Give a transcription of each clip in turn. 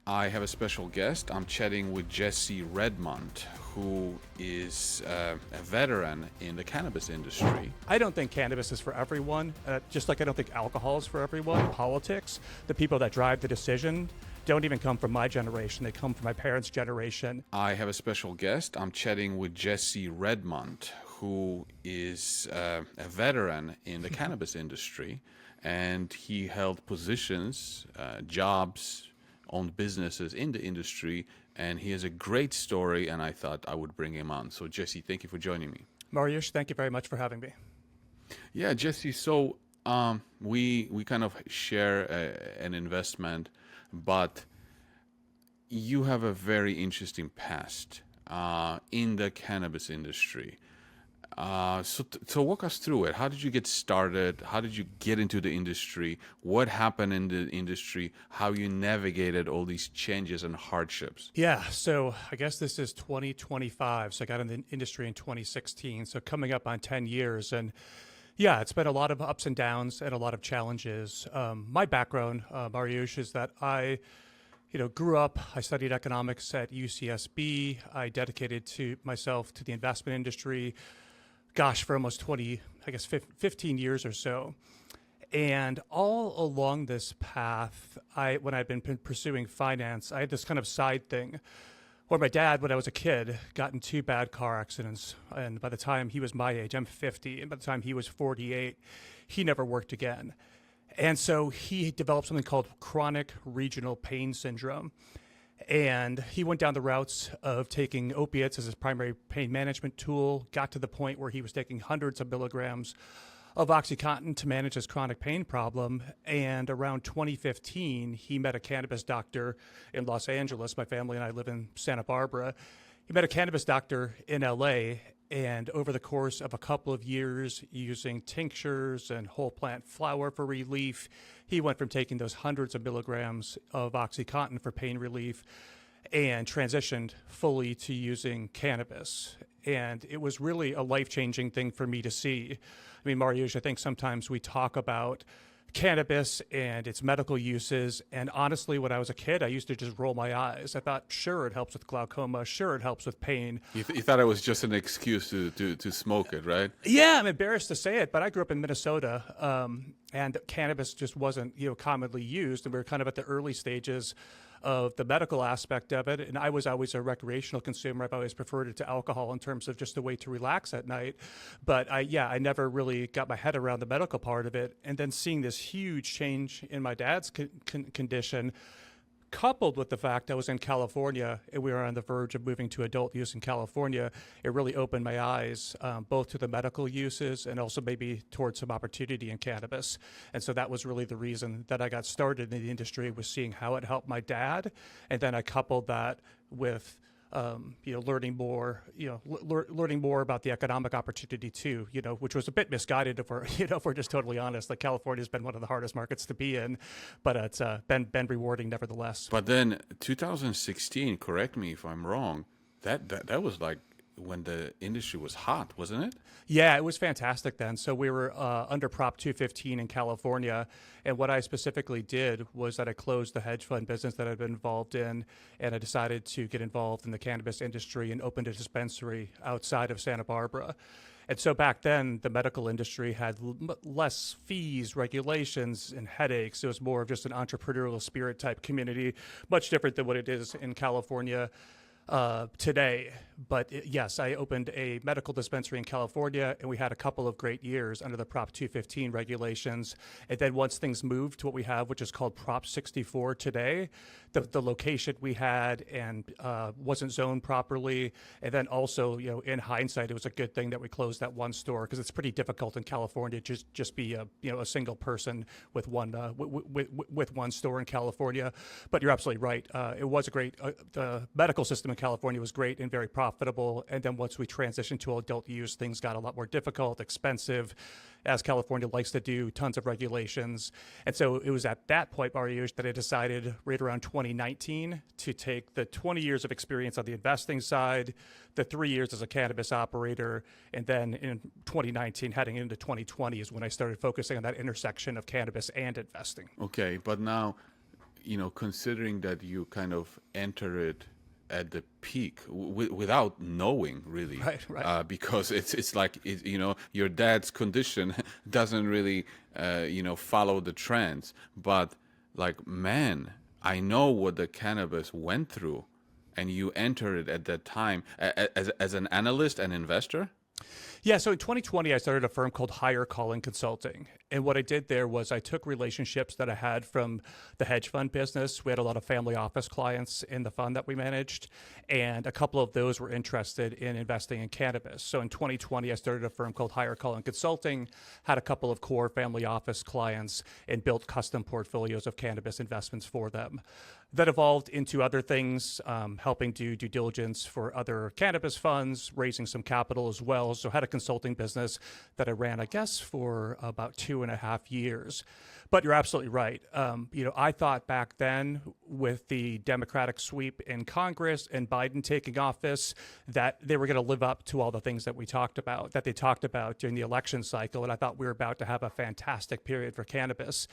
I have a special guest. I'm chatting with Jesse Redmond, who is a veteran in the cannabis industry. I don't think cannabis is for everyone, just like I don't think alcohol is for everyone. Politics, the people that drive the decision, don't even come from my generation. They come from my parents' generation. I have a special guest. I'm chatting with Jesse Redmond, who is a veteran in the cannabis industry, and he held positions, jobs, owned businesses in the industry, and he has a great story, and I thought I would bring him on. So Jesse, thank you for joining me. Mariusz, thank you very much for having me. Yeah, Jesse, so we kind of share an investment, but you have a very interesting past in the cannabis industry. So walk us through it. How did you get started? How did you get into the industry? What happened in the industry? How you navigated all these changes and hardships? Yeah, so I guess this is 2025. So I got in the industry in 2016. So coming up on 10 years. And yeah, it's been a lot of ups and downs and a lot of challenges. My background, Mariusz, is that I grew up, I studied economics at UCSB. I dedicated myself to the investment industry, for almost 15 years or so. And all along this path, when I'd been pursuing finance, I had this kind of side thing where my dad, when I was a kid, got in 2 bad car accidents. And by the time he was my age, I'm 50, and by the time he was 48, he never worked again. And so he developed something called chronic regional pain syndrome. And he went down the routes of taking opiates as his primary pain management tool, got to the point where he was taking hundreds of milligrams of OxyContin to manage his chronic pain problem. And around 2015, he met a cannabis doctor in Los Angeles. My family and I live in Santa Barbara. He met a cannabis doctor in LA, and over the course of a couple of years, using tinctures and whole plant flower for relief, he went from taking those hundreds of milligrams of OxyContin for pain relief and transitioned fully to using cannabis. And it was really a life-changing thing for me to see. I mean, Mariusz, I think sometimes we talk about cannabis and its medical uses, and honestly, when I was a kid, I used to just roll my eyes. I thought, sure, it helps with glaucoma, sure, it helps with pain. You thought it was just an excuse to smoke it, right? Yeah, I'm embarrassed to say it, but I grew up in Minnesota, and cannabis just wasn't commonly used, and we were kind of at the early stages of the medical aspect of it. And I was always a recreational consumer. I've always preferred it to alcohol in terms of just a way to relax at night. But I never really got my head around the medical part of it. And then seeing this huge change in my dad's condition, coupled with the fact I was in California and we were on the verge of moving to adult use in California, it really opened my eyes both to the medical uses and also maybe towards some opportunity in cannabis. And so that was really the reason that I got started in the industry, was seeing how it helped my dad. And then I coupled that with learning more about the economic opportunity too, which was a bit misguided if we're just totally honest. Like, California's been one of the hardest markets to be in, but it's been rewarding nevertheless. But then 2016, correct me if I'm wrong, that was like when the industry was hot, wasn't it? Yeah, it was fantastic then. So we were under Prop 215 in California, and what I specifically did was that I closed the hedge fund business that I'd been involved in, and I decided to get involved in the cannabis industry and opened a dispensary outside of Santa Barbara. And so back then, the medical industry had less fees, regulations, and headaches. It was more of just an entrepreneurial spirit type community, much different than what it is in California today. But yes, I opened a medical dispensary in California, and we had a couple of great years under the Prop 215 regulations. And then once things moved to what we have, which is called Prop 64 today, the location we had and wasn't zoned properly. And then also, in hindsight, it was a good thing that we closed that one store, because it's pretty difficult in California to just be a single person with one with one store in California. But you're absolutely right. It was a great the medical system in California was great and very profitable. And then once we transitioned to adult use, things got a lot more difficult, expensive, as California likes to do, tons of regulations. And so it was at that point, Mariusz, that I decided right around 2019 to take the 20 years of experience on the investing side, the 3 years as a cannabis operator, and then in 2019, heading into 2020 is when I started focusing on that intersection of cannabis and investing. Okay, but now considering that you kind of enter it at the peak without knowing really, right. because it's like your dad's condition doesn't really follow the trends, but like, man, I know what the cannabis went through, and you enter it at that time as an analyst and investor. Yeah, so in 2020, I started a firm called Higher Calling Consulting. And what I did there was I took relationships that I had from the hedge fund business. We had a lot of family office clients in the fund that we managed, and a couple of those were interested in investing in cannabis. So in 2020, I started a firm called Higher Calling Consulting, had a couple of core family office clients, and built custom portfolios of cannabis investments for them. That evolved into other things, helping do due diligence for other cannabis funds, raising some capital as well. So had a consulting business that I ran, I guess, for about 2.5 years. But you're absolutely right. I thought back then, with the Democratic sweep in Congress and Biden taking office, that they were going to live up to all the things that we talked about, that they talked about during the election cycle. And I thought we were about to have a fantastic period for cannabis.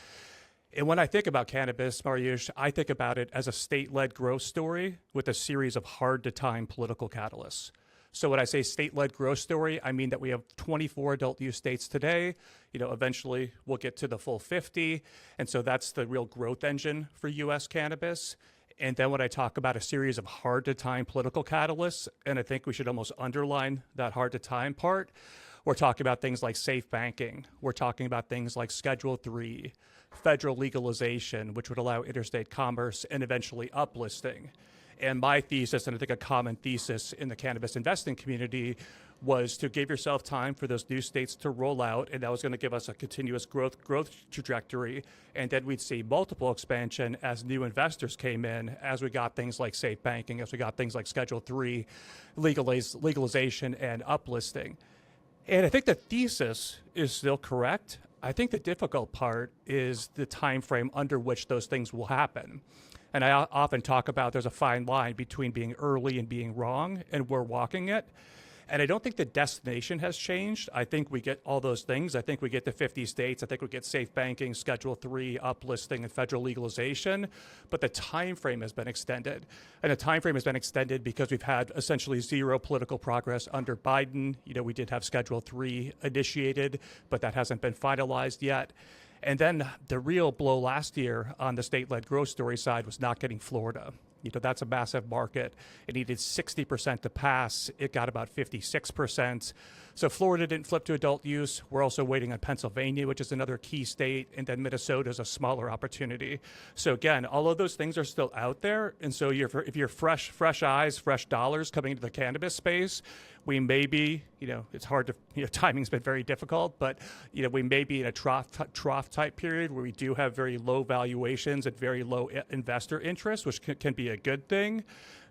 And when I think about cannabis, Mariusz, I think about it as a state-led growth story with a series of hard-to-time political catalysts. So when I say state-led growth story, I mean that we have 24 adult use states today. Eventually we'll get to the full 50. And so that's the real growth engine for U.S. cannabis. And then when I talk about a series of hard-to-time political catalysts, and I think we should almost underline that hard-to-time part, we're talking about things like safe banking. We're talking about things like Schedule III, federal legalization, which would allow interstate commerce, and eventually uplisting. And my thesis, and I think a common thesis in the cannabis investing community, was to give yourself time for those new states to roll out, and that was going to give us a continuous growth trajectory. And then we'd see multiple expansion as new investors came in, as we got things like safe banking, as we got things like Schedule III, legalization, and uplisting. And I think the thesis is still correct. I think the difficult part is the time frame under which those things will happen. And I often talk about there's a fine line between being early and being wrong, and we're walking it. And I don't think the destination has changed. I think we get all those things. I think we get to 50 states. I think we get safe banking, Schedule III, uplisting, and federal legalization. But the time frame has been extended. And the time frame has been extended because we've had essentially zero political progress under Biden. We did have Schedule III initiated, but that hasn't been finalized yet. And then the real blow last year on the state-led growth story side was not getting Florida. That's a massive market. It needed 60% to pass. It got about 56%. So Florida didn't flip to adult use. We're also waiting on Pennsylvania, which is another key state, and then Minnesota is a smaller opportunity. So again, all of those things are still out there. And so if you're fresh eyes, fresh dollars coming into the cannabis space, we may be, it's hard to, timing's been very difficult, but, we may be in a trough type period where we do have very low valuations and very low investor interest, which can be a good thing.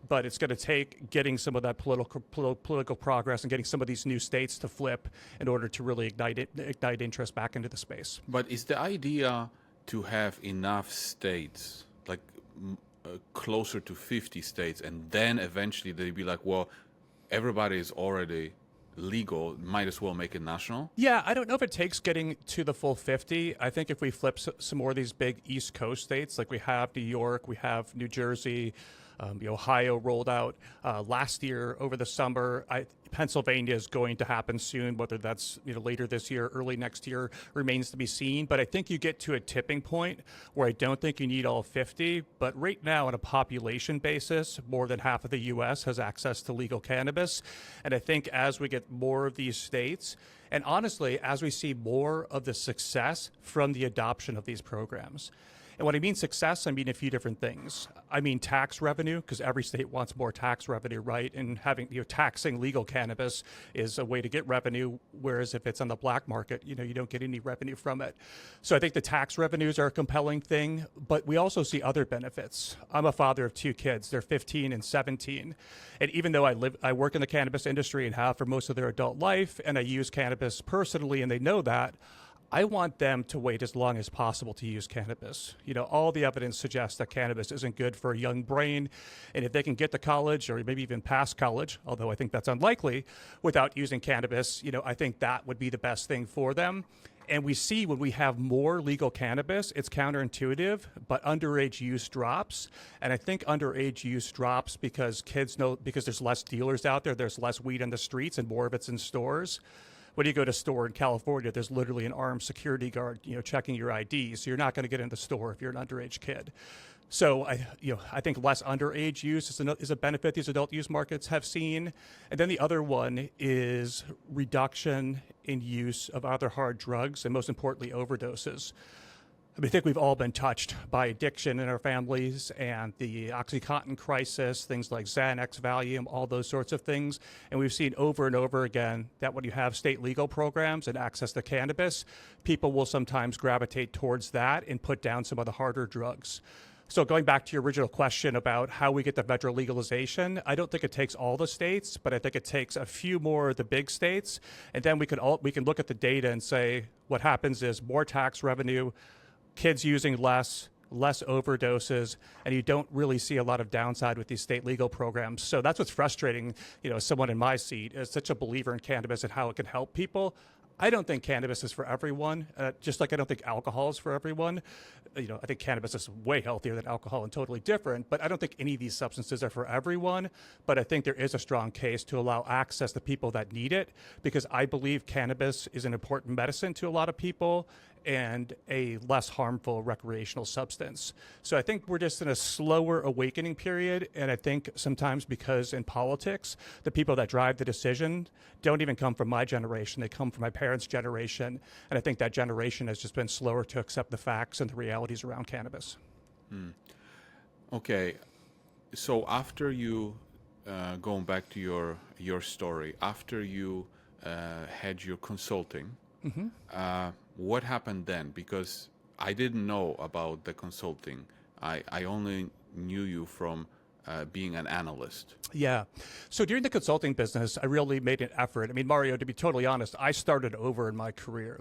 But it's going to take getting some of that political progress and getting some of these new states to flip in order to really ignite interest back into the space. But is the idea to have enough states, like closer to 50 states, and then eventually they'd be like, well, everybody is already legal, might as well make it national? Yeah, I don't know if it takes getting to the full 50. I think if we flip some more of these big East Coast states, like we have New York, we have New Jersey, Ohio rolled out last year over the summer. Pennsylvania is going to happen soon, whether that's later this year, early next year, remains to be seen. But I think you get to a tipping point where I don't think you need all 50. But right now, on a population basis, more than half of the U.S. has access to legal cannabis. And I think as we get more of these states, and honestly, as we see more of the success from the adoption of these programs. And when I mean success, I mean a few different things. I mean tax revenue, because every state wants more tax revenue, right? And having taxing legal cannabis is a way to get revenue, whereas if it's on the black market, you don't get any revenue from it. So I think the tax revenues are a compelling thing, but we also see other benefits. I'm a father of 2 kids. They're 15 and 17. And even though I work in the cannabis industry and have for most of their adult life, and I use cannabis personally, and they know that, I want them to wait as long as possible to use cannabis. All the evidence suggests that cannabis isn't good for a young brain. And if they can get to college or maybe even past college, although I think that's unlikely, without using cannabis, I think that would be the best thing for them. And we see when we have more legal cannabis, it's counterintuitive, but underage use drops. And I think underage use drops because kids know, because there's less dealers out there, there's less weed on the streets and more of it's in stores. When you go to a store in California, there's literally an armed security guard, checking your ID. So you're not going to get in the store if you're an underage kid. So I think less underage use is a benefit these adult use markets have seen. And then the other one is reduction in use of other hard drugs, and most importantly, overdoses. I think we've all been touched by addiction in our families and the OxyContin crisis, things like Xanax, Valium, all those sorts of things. And we've seen over and over again that when you have state legal programs and access to cannabis, people will sometimes gravitate towards that and put down some of the harder drugs. So going back to your original question about how we get the federal legalization, I don't think it takes all the states, but I think it takes a few more of the big states. And then we can look at the data and say what happens is more tax revenue, kids using less overdoses, and you don't really see a lot of downside with these state legal programs. So that's what's frustrating, as someone in my seat, as such a believer in cannabis and how it can help people. I don't think cannabis is for everyone, just like I don't think alcohol is for everyone. I think cannabis is way healthier than alcohol and totally different, but I don't think any of these substances are for everyone. But I think there is a strong case to allow access to people that need it, because I believe cannabis is an important medicine to a lot of people and a less harmful recreational substance. So I think we're just in a slower awakening period, and I think sometimes because in politics, the people that drive the decision don't even come from my generation, they come from my parents' generation, and I think that generation has just been slower to accept the facts and the realities around cannabis. Okay, so after you, going back to your story, after you had your consulting, what happened then? Because I didn't know about the consulting. I only knew you from being an analyst. Yeah. So during the consulting business, I really made an effort. I mean, Mario, to be totally honest, I started over in my career.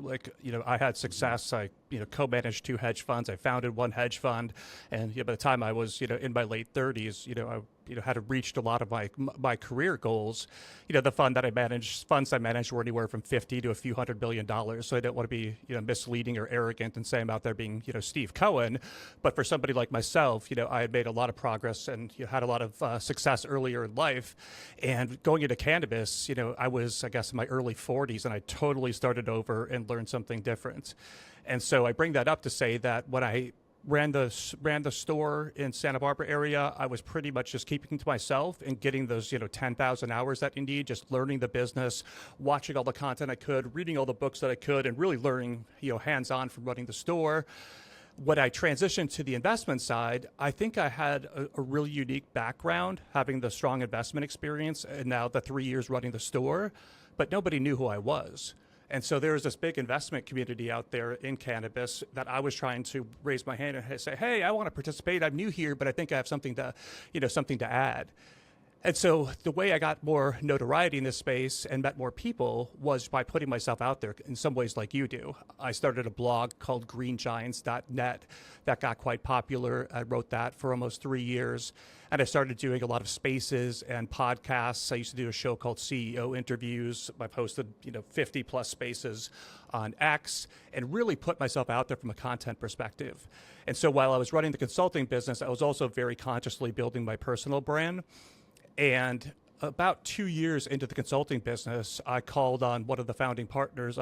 I had success. I, co-managed 2 hedge funds. I founded 1 hedge fund. And by the time I was, in my late 30s, I had reached a lot of my career goals. The funds I managed were anywhere from 50 to a few $100 billion. So I didn't want to be, misleading or arrogant and say I'm out there being, Steve Cohen. But for somebody like myself, I had made a lot of progress and had a lot of success earlier in life. And going into cannabis, I was, I guess, in my early 40s, and I totally started over and learned something different. And so I bring that up to say that when I ran the store in Santa Barbara area, I was pretty much just keeping to myself and getting those 10,000 hours that you need, just learning the business, watching all the content I could, reading all the books that I could, and really learning hands-on from running the store. When I transitioned to the investment side, I think I had a really unique background, having the strong investment experience and now the 3 years running the store, but nobody knew who I was. And so there was this big investment community out there in cannabis that I was trying to raise my hand and say, hey, I want to participate. I'm new here, but I think I have something to add. And so the way I got more notoriety in this space and met more people was by putting myself out there in some ways like you do. I started a blog called greengiants.net that got quite popular. I wrote that for almost 3 years. And I started doing a lot of spaces and podcasts. I used to do a show called CEO Interviews. I've hosted 50 plus spaces on X and really put myself out there from a content perspective. And so while I was running the consulting business, I was also very consciously building my personal brand. And about 2 years into the consulting business, I called on one of the founding partners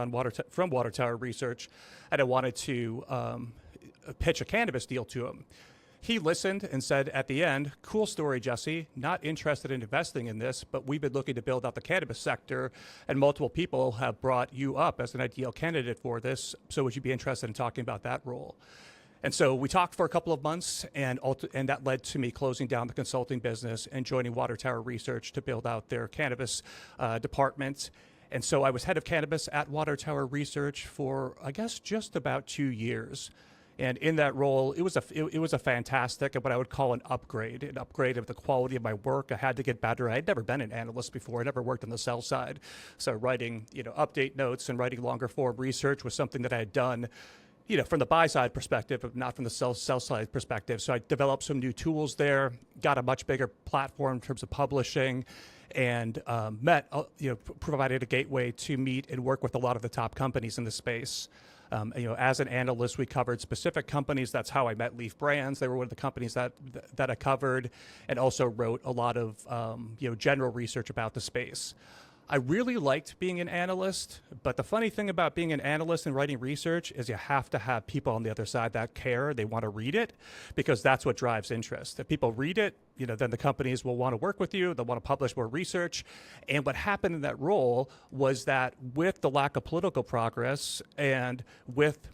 from Water Tower Research, and I wanted to pitch a cannabis deal to him. He listened and said at the end, cool story, Jesse, not interested in investing in this, but we've been looking to build out the cannabis sector, and multiple people have brought you up as an ideal candidate for this, so would you be interested in talking about that role? And so we talked for a couple of months, and that led to me closing down the consulting business and joining Water Tower Research to build out their cannabis department. And so I was head of cannabis at Water Tower Research for, I guess, just about 2 years. And in that role, it was a fantastic, what I would call an upgrade of the quality of my work. I had to get better. I had never been an analyst before. I never worked on the sell side. So writing, update notes and writing longer form research was something that I had done, from the buy side perspective, but not from the sell side perspective. So I developed some new tools there, got a much bigger platform in terms of publishing, and provided a gateway to meet and work with a lot of the top companies in the space. As an analyst, we covered specific companies. That's how I met LEEF Brands. They were one of the companies that I covered, and also wrote a lot of general research about the space. I really liked being an analyst, but the funny thing about being an analyst and writing research is you have to have people on the other side that care. They want to read it, because that's what drives interest. If people read it, then the companies will want to work with you. They'll want to publish more research. And what happened in that role was that with the lack of political progress, and with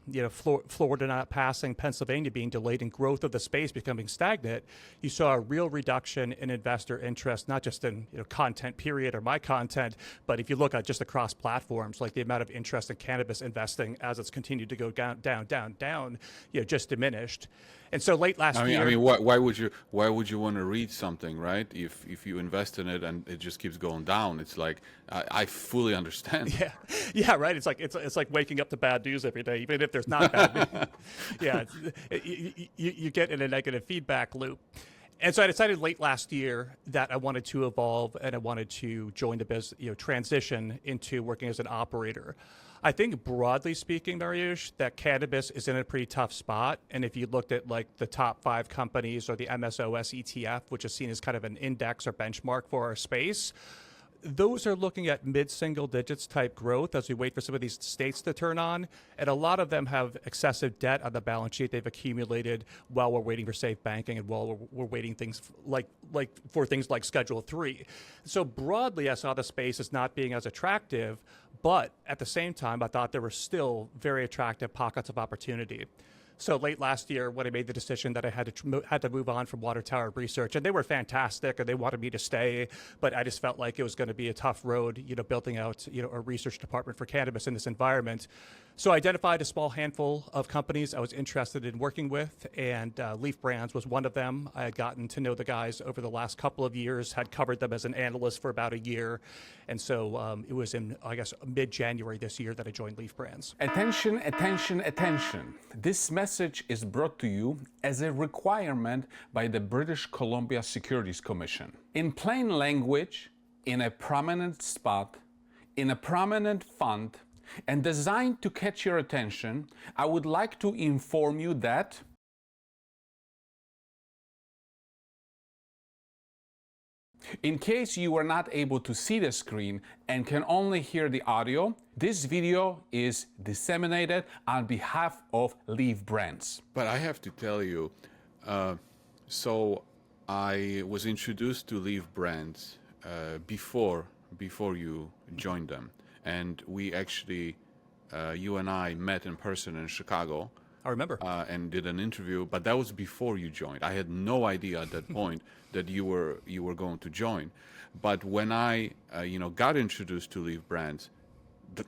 Florida not passing, Pennsylvania being delayed, and growth of the space becoming stagnant, you saw a real reduction in investor interest, not just in content period or my content, but if you look at just across platforms, like the amount of interest in cannabis investing as it's continued to go down, just diminished. And so late last year, I mean, why would you want to read something, right? If you invest in it and it just keeps going down, it's like I fully understand. Yeah, right. It's like waking up to bad news every day, even if there's not bad news. Yeah, you get in a negative feedback loop. And so I decided late last year that I wanted to evolve, and I wanted to join the business, transition into working as an operator. I think broadly speaking, Mariusz, that cannabis is in a pretty tough spot. And if you looked at like the top 5 companies or the MSOS ETF, which is seen as kind of an index or benchmark for our space, those are looking at mid-single digits type growth as we wait for some of these states to turn on. And a lot of them have excessive debt on the balance sheet they've accumulated while we're waiting for safe banking, and while we're waiting things for things like Schedule 3. So broadly, I saw the space as not being as attractive, but at the same time, I thought there were still very attractive pockets of opportunity. So late last year, when I made the decision that I had to move on from Water Tower Research, and they were fantastic, and they wanted me to stay, but I just felt like it was going to be a tough road, building out, a research department for cannabis in this environment. So I identified a small handful of companies I was interested in working with, and LEEF Brands was one of them. I had gotten to know the guys over the last couple of years, had covered them as an analyst for about a year, and so it was in, I guess, mid-January this year that I joined LEEF Brands. Attention, attention, attention. This message is brought to you as a requirement by the British Columbia Securities Commission. In plain language, in a prominent spot, in a prominent fund, and designed to catch your attention, I would like to inform you that in case you are not able to see the screen and can only hear the audio, this video is disseminated on behalf of LEEF Brands. But I have to tell you, so I was introduced to LEEF Brands before you joined them. And we actually, you and I met in person in Chicago. I remember. And did an interview, but that was before you joined. I had no idea at that point that you were going to join. But when I, got introduced to LEEF Brands,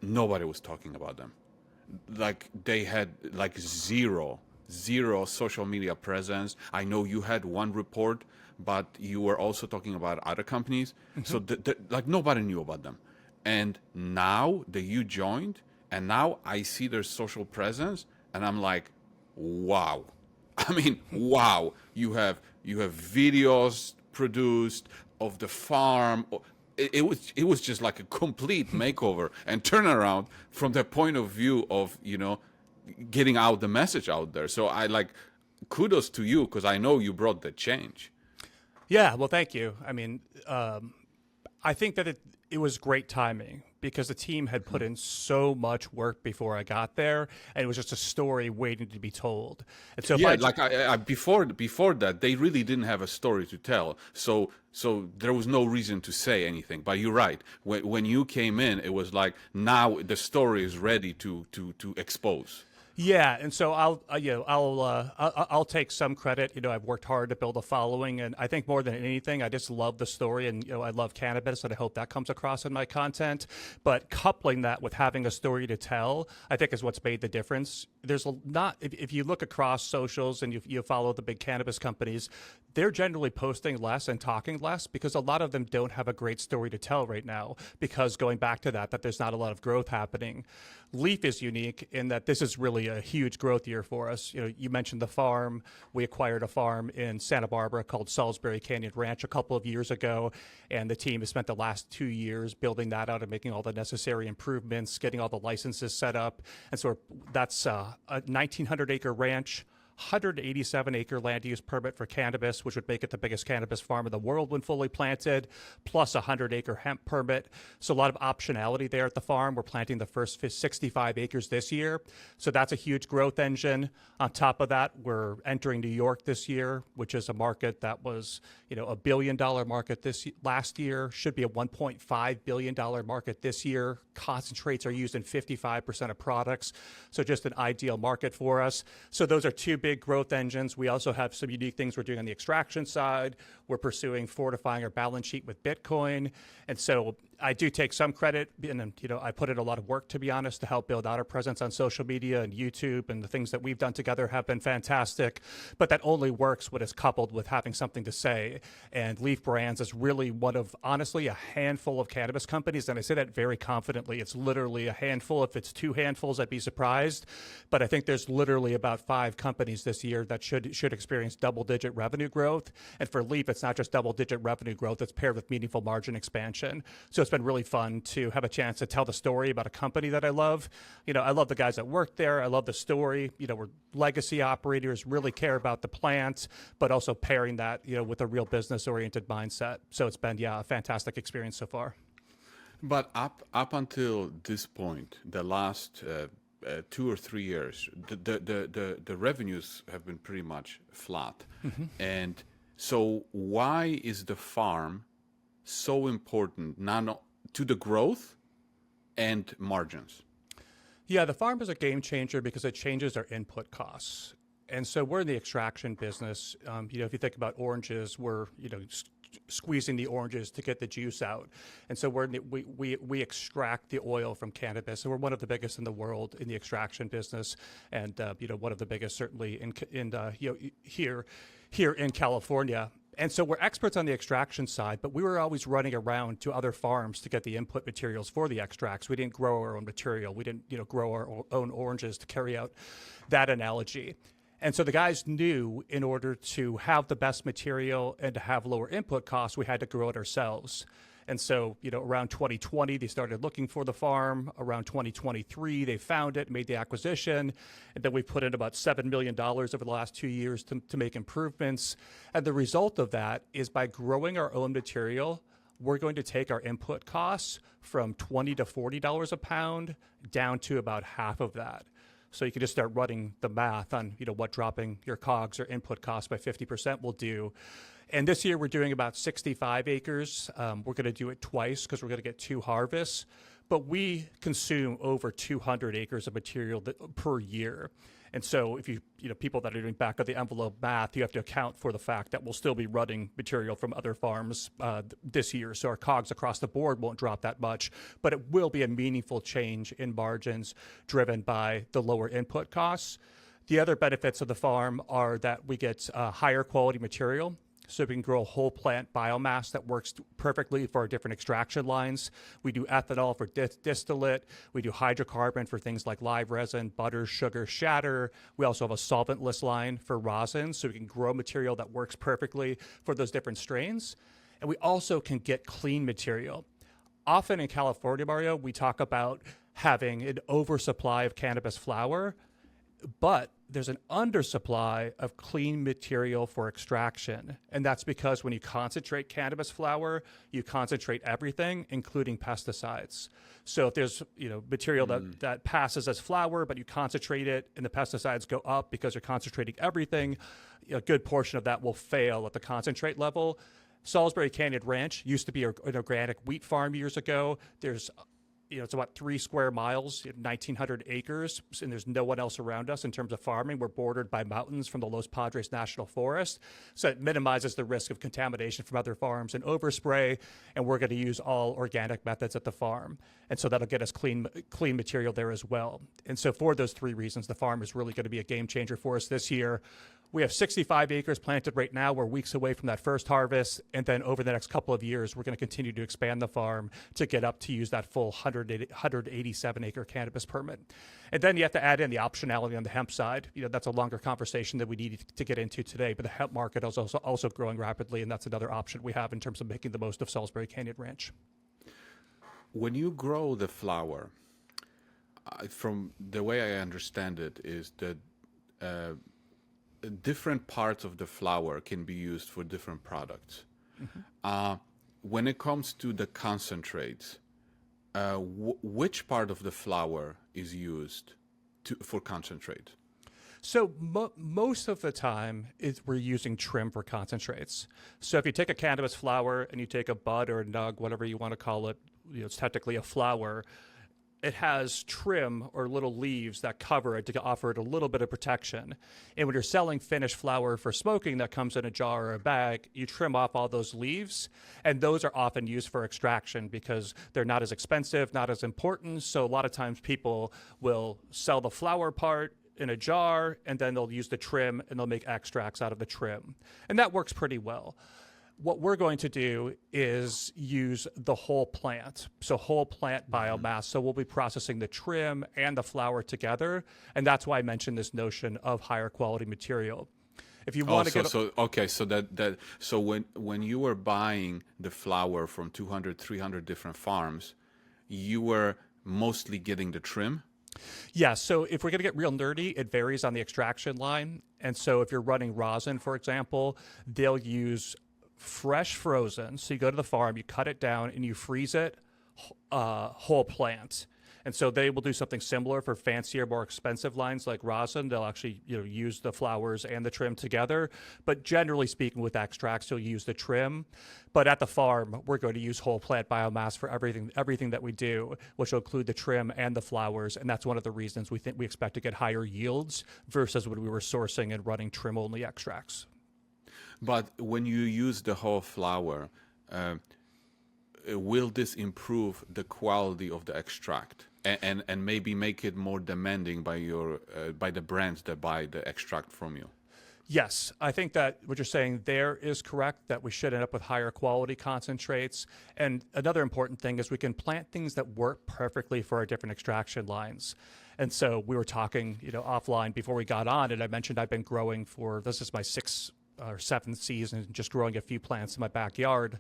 nobody was talking about them. Like they had like zero social media presence. I know you had one report, but you were also talking about other companies. So like nobody knew about them. And now that you joined, and now I see their social presence, and I'm like, wow. I mean, wow. You have videos produced of the farm. It was just like a complete makeover and turnaround from the point of view of, getting out the message out there. So I like, kudos to you, because I know you brought the change. Yeah, well, thank you. I mean, I think that it was great timing, because the team had put in so much work before I got there, and it was just a story waiting to be told. And so before that, they really didn't have a story to tell. So there was no reason to say anything. But you're right. When you came in, it was like, now the story is ready to expose. Yeah, and so I'll take some credit. I've worked hard to build a following, and I think more than anything, I just love the story, and I love cannabis, and I hope that comes across in my content. But coupling that with having a story to tell, I think is what's made the difference. There's if you look across socials and you follow the big cannabis companies, they're generally posting less and talking less because a lot of them don't have a great story to tell right now, because going back to that there's not a lot of growth happening. LEEF is unique in that this is really a huge growth year for us. You mentioned the farm. We acquired a farm in Santa Barbara called Salisbury Canyon Ranch a couple of years ago, and the team has spent the last 2 years building that out and making all the necessary improvements, getting all the licenses set up. And so that's a 1,900-acre ranch, 187-acre land use permit for cannabis, which would make it the biggest cannabis farm in the world when fully planted, plus a 100-acre hemp permit. So a lot of optionality there at the farm. We're planting the first 65 acres this year. So that's a huge growth engine. On top of that, we're entering New York this year, which is a market that was, $1 billion market last year, should be a $1.5 billion market this year. Concentrates are used in 55% of products. So just an ideal market for us. So those are two big growth engines. We also have some unique things we're doing on the extraction side. We're pursuing fortifying our balance sheet with Bitcoin. And so I do take some credit, and I put in a lot of work, to be honest, to help build out our presence on social media and YouTube, and the things that we've done together have been fantastic. But that only works when it's coupled with having something to say. And LEEF Brands is really one of, honestly, a handful of cannabis companies, and I say that very confidently. It's literally a handful. If it's 2 handfuls, I'd be surprised. But I think there's literally about 5 companies this year that should experience double-digit revenue growth. And for LEEF, it's not just double-digit revenue growth, it's paired with meaningful margin expansion. So it's been really fun to have a chance to tell the story about a company that I love. I love the guys that work there. I love the story. We're legacy operators, really care about the plant, but also pairing that, with a real business-oriented mindset. So it's been, a fantastic experience so far. But up until this point, the last 2 or 3 years, the revenues have been pretty much flat. Mm-hmm. And so why is the farm so important to the growth and margins? Yeah, the farm is a game changer because it changes our input costs. And so we're in the extraction business. If you think about oranges, we're squeezing the oranges to get the juice out. And so we extract the oil from cannabis. And we're one of the biggest in the world in the extraction business, and one of the biggest certainly here in California. And so we're experts on the extraction side, but we were always running around to other farms to get the input materials for the extracts. We didn't grow our own material. We didn't, grow our own oranges, to carry out that analogy. And so the guys knew in order to have the best material and to have lower input costs, we had to grow it ourselves. And so, around 2020, they started looking for the farm. Around 2023, they found it, made the acquisition. And then we put in about $7 million over the last 2 years to make improvements. And the result of that is, by growing our own material, we're going to take our input costs from $20 to $40 a pound down to about half of that. So you can just start running the math on, what dropping your COGS or input costs by 50% will do. And this year we're doing about 65 acres. We're going to do it twice because we're going to get 2 harvests. But we consume over 200 acres of material per year. And so if people that are doing back of the envelope math, you have to account for the fact that we'll still be running material from other farms this year. So our COGS across the board won't drop that much, but it will be a meaningful change in margins driven by the lower input costs. The other benefits of the farm are that we get higher quality material. So we can grow whole plant biomass that works perfectly for our different extraction lines. We do ethanol for distillate. We do hydrocarbon for things like live resin, butter, sugar, shatter. We also have a solventless line for rosin, so we can grow material that works perfectly for those different strains. And we also can get clean material. Often in California, Mario, we talk about having an oversupply of cannabis flower, but there's an undersupply of clean material for extraction. And that's because when you concentrate cannabis flower, you concentrate everything, including pesticides. So if there's material that passes as flower, but you concentrate it and the pesticides go up because you're concentrating everything, a good portion of that will fail at the concentrate level. Salisbury Canyon Ranch used to be an organic wheat farm years ago. There's it's about 3 square miles, 1,900 acres, and there's no one else around us in terms of farming. We're bordered by mountains from the Los Padres National Forest, so it minimizes the risk of contamination from other farms and overspray, and we're going to use all organic methods at the farm. And so that'll get us clean material there as well. And so for those 3 reasons, the farm is really going to be a game changer for us this year. We have 65 acres planted right now. We're weeks away from that first harvest. And then over the next couple of years, we're going to continue to expand the farm to get up to use that full 187 acre cannabis permit. And then you have to add in the optionality on the hemp side. That's a longer conversation that we need to get into today. But the hemp market is also growing rapidly. And that's another option we have in terms of making the most of Salisbury Canyon Ranch. When you grow the flower, from the way I understand it, is that different parts of the flower can be used for different products. When it comes to the concentrates, which part of the flower is used for concentrate? So most of the time, we're using trim for concentrates. So if you take a cannabis flower and you take a bud or a nug, whatever you want to call it, it's technically a flower. It has trim or little leaves that cover it to offer it a little bit of protection. And when you're selling finished flower for smoking that comes in a jar or a bag, you trim off all those leaves, and those are often used for extraction because they're not as expensive, not as important. So a lot of times people will sell the flower part in a jar, and then they'll use the trim and they'll make extracts out of the trim. And that works pretty well. What we're going to do is use the whole plant, so whole plant biomass. So we'll be processing the trim and the flower together, and that's why I mentioned this notion of higher quality material. If you want So when you were buying the flower from 200, 300 different farms, you were mostly getting the trim? Yeah, so if we're going to get real nerdy, it varies on the extraction line. And so if you're running rosin, for example, they'll use fresh frozen. So you go to the farm, you cut it down, and you freeze it whole plant. And so they will do something similar for fancier, more expensive lines like rosin. They'll actually use the flowers and the trim together. But generally speaking, with extracts, you'll use the trim. But at the farm, we're going to use whole plant biomass for everything that we do, which will include the trim and the flowers. And that's one of the reasons we expect to get higher yields versus when we were sourcing and running trim-only extracts. But when you use the whole flower, will this improve the quality of the extract and maybe make it more demanding by the brands that buy the extract from you? Yes, I think that what you're saying there is correct, that we should end up with higher quality concentrates. And another important thing is we can plant things that work perfectly for our different extraction lines. And so we were talking, offline before we got on, and I mentioned I've been growing this is my 6th or 7th season, just growing a few plants in my backyard.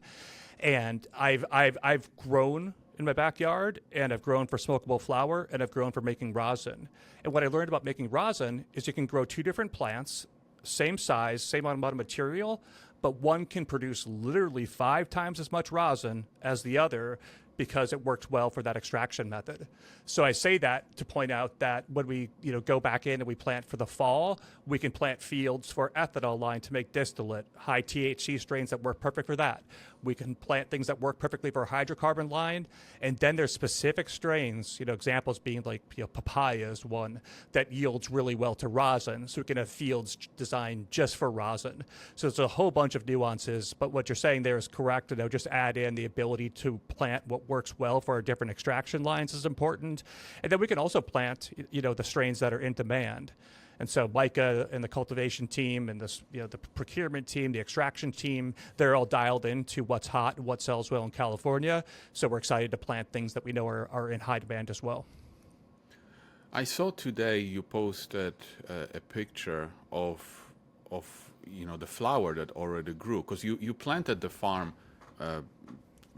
And I've grown in my backyard, and I've grown for smokable flower, and I've grown for making rosin. And what I learned about making rosin is you can grow 2 different plants, same size, same amount of material, but one can produce literally 5 times as much rosin as the other because it worked well for that extraction method. So I say that to point out that when we go back in and we plant for the fall, we can plant fields for ethanol line to make distillate, high THC strains that work perfect for that. We can plant things that work perfectly for a hydrocarbon line, and then there's specific strains, examples being like papaya is one that yields really well to rosin, so we can have fields designed just for rosin. So it's a whole bunch of nuances, but what you're saying there is correct, and I'll just add in the ability to plant what works well for our different extraction lines is important. And then we can also plant, the strains that are in demand. And so Micah and the cultivation team and the procurement team, the extraction team, they're all dialed into what's hot and what sells well in California. So we're excited to plant things that we know are in high demand as well. I saw today you posted a picture of the flower that already grew, because you planted the farm a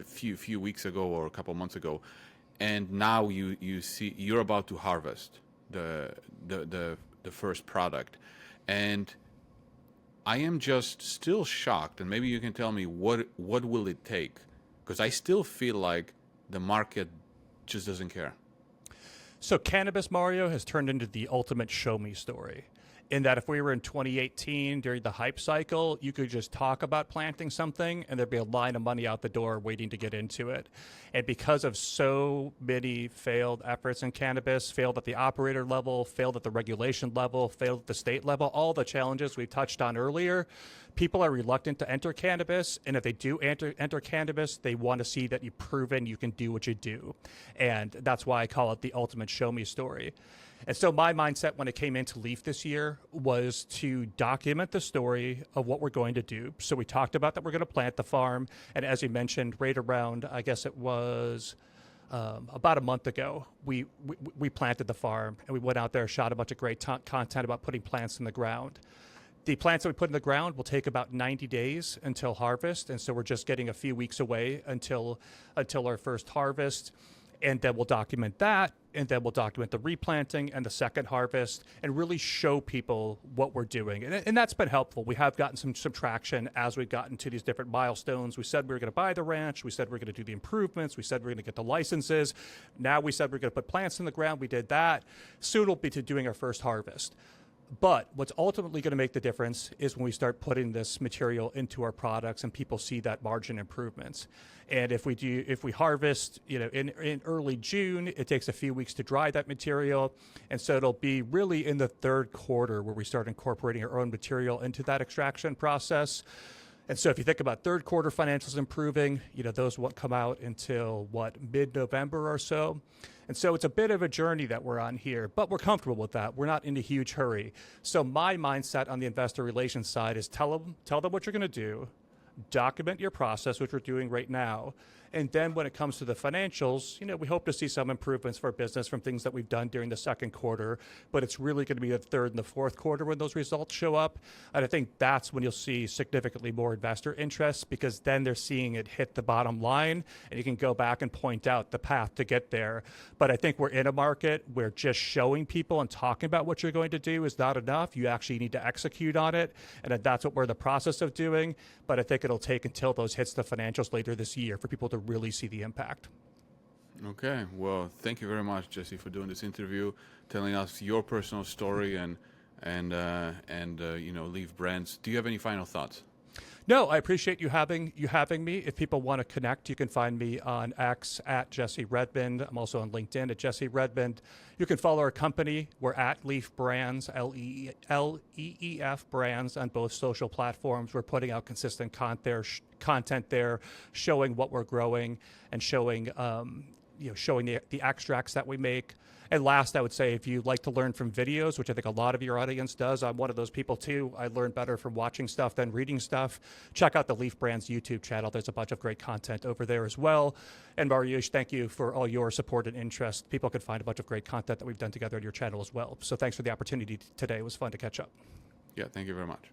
few weeks ago or a couple months ago, and now you see you're about to harvest the first product, and I am just still shocked, and maybe you can tell me what will it take, because I still feel like the market just doesn't care. So cannabis, Mario, has turned into the ultimate show me story. In that if we were in 2018 during the hype cycle, you could just talk about planting something and there'd be a line of money out the door waiting to get into it. And because of so many failed efforts in cannabis, failed at the operator level, failed at the regulation level, failed at the state level, all the challenges we touched on earlier, people are reluctant to enter cannabis. And if they do enter cannabis, they want to see that you've proven you can do what you do. And that's why I call it the ultimate show me story. And so my mindset when it came into LEEF this year was to document the story of what we're going to do. So we talked about that we're going to plant the farm. And as you mentioned, right around, I guess it was about a month ago, we planted the farm and we went out there, shot a bunch of great content about putting plants in the ground. The plants that we put in the ground will take about 90 days until harvest. And so we're just getting a few weeks away until our first harvest. And then we'll document that, and then we'll document the replanting and the second harvest and really show people what we're doing. And that's been helpful. We have gotten some traction as we've gotten to these different milestones. We said we were going to buy the ranch. We said we were going to do the improvements. We said we were going to get the licenses. Now we said we're going to put plants in the ground. We did that. Soon we'll be to doing our first harvest. But what's ultimately going to make the difference is when we start putting this material into our products and people see that margin improvements. And if we harvest, in early June, it takes a few weeks to dry that material. And so it'll be really in the third quarter where we start incorporating our own material into that extraction process. And so if you think about third quarter financials improving, those won't come out until mid-November or so. And so it's a bit of a journey that we're on here, but we're comfortable with that. We're not in a huge hurry. So my mindset on the investor relations side is tell them what you're going to do, document your process, which we're doing right now. And then when it comes to the financials, we hope to see some improvements for our business from things that we've done during the second quarter, but it's really going to be the third and the fourth quarter when those results show up. And I think that's when you'll see significantly more investor interest, because then they're seeing it hit the bottom line and you can go back and point out the path to get there. But I think we're in a market where just showing people and talking about what you're going to do is not enough. You actually need to execute on it. And that's what we're in the process of doing. But I think it'll take until those hits the financials later this year for people to really see the impact. Okay, well, thank you very much, Jesse, for doing this interview, telling us your personal story and LEEF Brands. Do you have any final thoughts? No, I appreciate you having me. If people want to connect, you can find me on X at Jesse Redmond. I'm also on LinkedIn at Jesse Redmond. You can follow our company. We're at LEEF Brands, LEEF Brands on both social platforms. We're putting out consistent content there, showing what we're growing and showing the extracts that we make. And last, I would say, if you like to learn from videos, which I think a lot of your audience does, I'm one of those people too. I learn better from watching stuff than reading stuff. Check out the LEEF Brands YouTube channel. There's a bunch of great content over there as well. And Mariusz, thank you for all your support and interest. People can find a bunch of great content that we've done together on your channel as well. So thanks for the opportunity today. It was fun to catch up. Yeah, thank you very much.